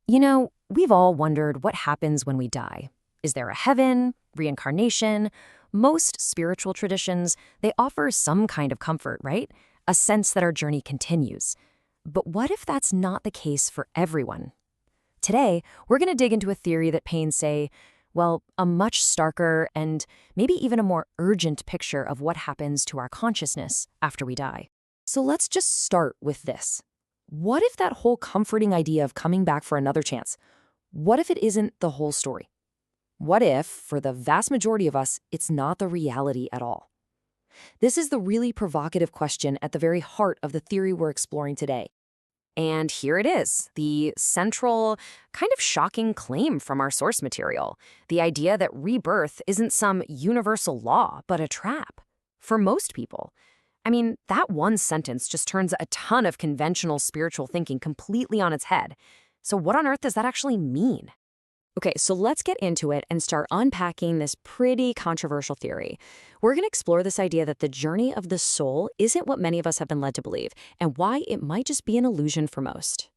We've all wondered what happens when we die. Is there a heaven, reincarnation? Most spiritual traditions, they offer some kind of comfort, right? A sense that our journey continues. But what if that's not the case for everyone? Today, we're going to dig into a theory that paints a much starker and maybe even a more urgent picture of what happens to our consciousness after we die. So let's just start with this. What if that whole comforting idea of coming back for another chance, what if it isn't the whole story? What if, for the vast majority of us, it's not the reality at all? This is the really provocative question at the very heart of the theory we're exploring today. And here it is, the central, kind of shocking claim from our source material, the idea that rebirth isn't some universal law, but a trap. For most people. That one sentence just turns a ton of conventional spiritual thinking completely on its head. So what on earth does that actually mean? Okay, so let's get into it and start unpacking this pretty controversial theory. We're going to explore this idea that the journey of the soul isn't what many of us have been led to believe, and why it might just be an illusion for most.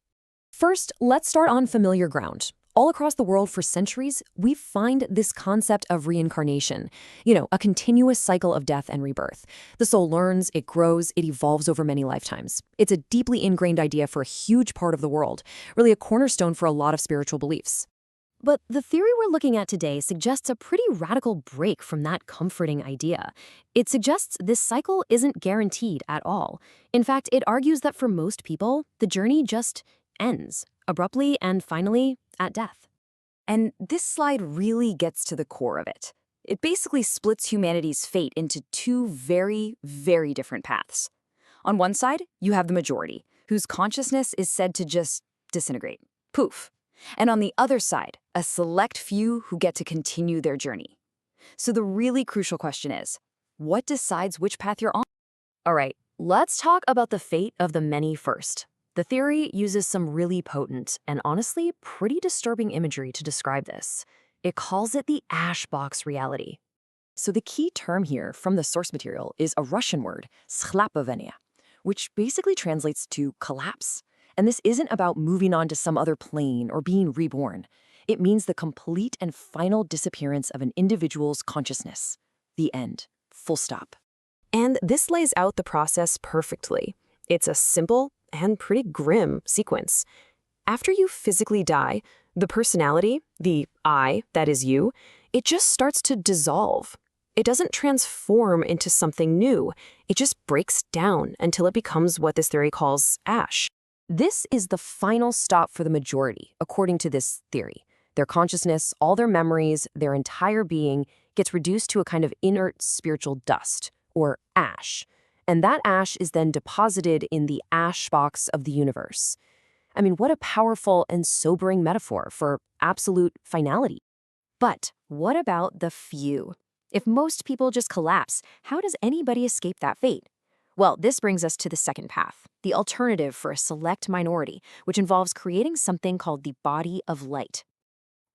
First, let's start on familiar ground. All across the world for centuries, we find this concept of reincarnation, a continuous cycle of death and rebirth. The soul learns, it grows, it evolves over many lifetimes. It's a deeply ingrained idea for a huge part of the world, really a cornerstone for a lot of spiritual beliefs. But the theory we're looking at today suggests a pretty radical break from that comforting idea. It suggests this cycle isn't guaranteed at all. In fact, it argues that for most people, the journey just ends, abruptly and finally at death. And this slide really gets to the core of it. It basically splits humanity's fate into two very, very different paths. On one side, you have the majority, whose consciousness is said to just disintegrate. Poof. And on the other side, a select few who get to continue their journey. So the really crucial question is, what decides which path you're on? All right, let's talk about the fate of the many first. The theory uses some really potent and honestly pretty disturbing imagery to describe this. It calls it the ash box reality. So the key term here from the source material is a Russian word, shlapovenia, which basically translates to collapse. And this isn't about moving on to some other plane or being reborn. It means the complete and final disappearance of an individual's consciousness. The end. Full stop. And this lays out the process perfectly. It's a simple and pretty grim sequence. After you physically die, the personality, the I, that is you, it just starts to dissolve. It doesn't transform into something new. It just breaks down until it becomes what this theory calls ash. This is the final stop for the majority, according to this theory. Their consciousness, all their memories, their entire being gets reduced to a kind of inert spiritual dust, or ash. And that ash is then deposited in the ash box of the universe. What a powerful and sobering metaphor for absolute finality. But what about the few? If most people just collapse, how does anybody escape that fate? Well, this brings us to the second path, the alternative for a select minority, which involves creating something called the body of light.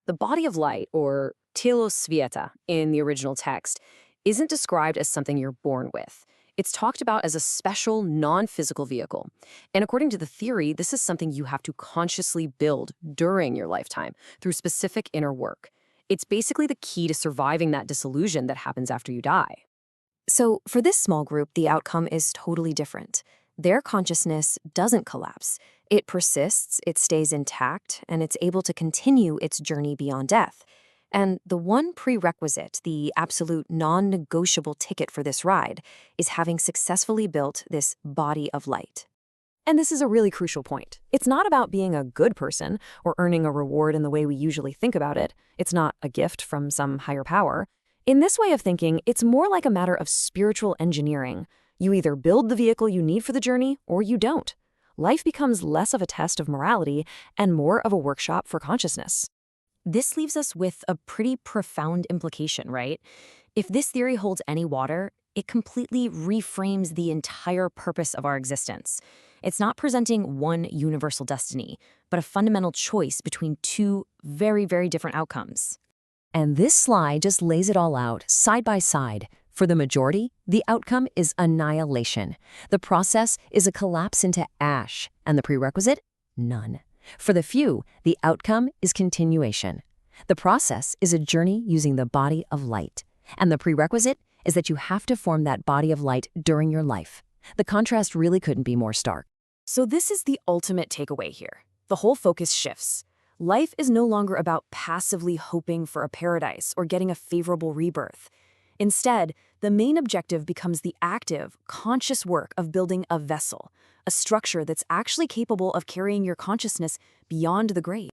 The body of light, or telosvieta in the original text, isn't described as something you're born with. It's talked about as a special, non-physical vehicle. And according to the theory, this is something you have to consciously build during your lifetime through specific inner work. It's basically the key to surviving that disillusion that happens after you die. So for this small group, the outcome is totally different. Their consciousness doesn't collapse. It persists, it stays intact, and it's able to continue its journey beyond death. And the one prerequisite, the absolute non-negotiable ticket for this ride, is having successfully built this body of light. And this is a really crucial point. It's not about being a good person or earning a reward in the way we usually think about it. It's not a gift from some higher power. In this way of thinking, it's more like a matter of spiritual engineering. You either build the vehicle you need for the journey, or you don't. Life becomes less of a test of morality and more of a workshop for consciousness. This leaves us with a pretty profound implication, right? If this theory holds any water, it completely reframes the entire purpose of our existence. It's not presenting one universal destiny, but a fundamental choice between two very, very different outcomes. And this slide just lays it all out, side by side. For the majority, the outcome is annihilation. The process is a collapse into ash, and the prerequisite? None. For the few, the outcome is continuation. The process is a journey using the body of light. And the prerequisite is that you have to form that body of light during your life. The contrast really couldn't be more stark. So this is the ultimate takeaway here. The whole focus shifts. Life is no longer about passively hoping for a paradise or getting a favorable rebirth. Instead, the main objective becomes the active, conscious work of building a vessel, a structure that's actually capable of carrying your consciousness beyond the grave.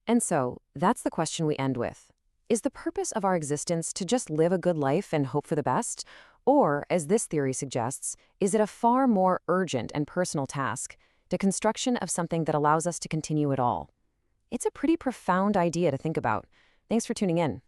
And so, that's the question we end with. Is the purpose of our existence to just live a good life and hope for the best? Or, as this theory suggests, is it a far more urgent and personal task, the construction of something that allows us to continue at all? It's a pretty profound idea to think about. Thanks for tuning in.